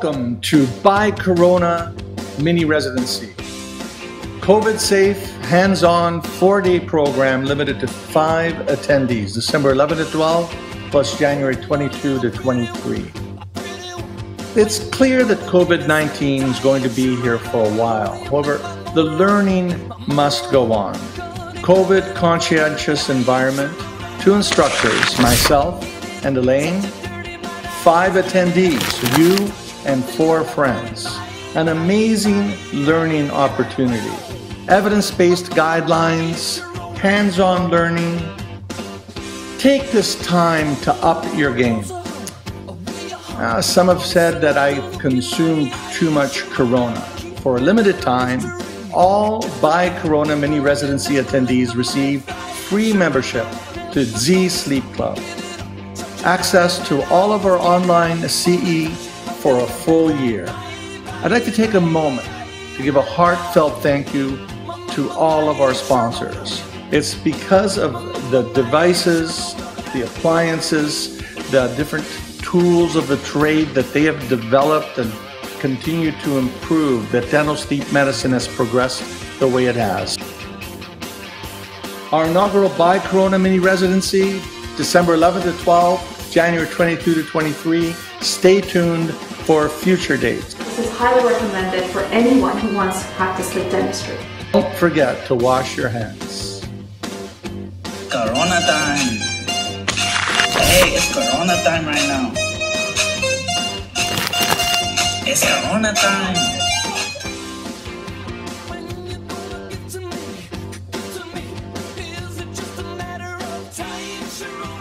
Welcome to Buy Corona Mini Residency. COVID-safe, hands-on, 4-day program limited to 5 attendees, December 11 to 12, plus January 22 to 23. It's clear that COVID-19 is going to be here for a while. However, the learning must go on. COVID conscientious environment, 2 instructors, myself and Elaine, 5 attendees, you and 4 friends. An amazing learning opportunity. Evidence-based guidelines, hands-on learning. Take this time to up your game. Some have said that I consumed too much Corona. For a limited time, all Buy Corona Mini Residency attendees receive free membership to Z Sleep Club. Access to all of our online CE for a full year. I'd like to take a moment to give a heartfelt thank you to all of our sponsors. It's because of the devices, the appliances, the different tools of the trade that they have developed and continue to improve that dental sleep medicine has progressed the way it has. Our inaugural Buy Corona Mini Residency, December 11 to 12, January 22 to 23. Stay tuned for future dates. This is highly recommended for anyone who wants to practice sleep dentistry. Don't forget to wash your hands. Corona time! Hey, it's Corona time right now. It's Corona time! When you get to me, is it just a matter of time? Sure.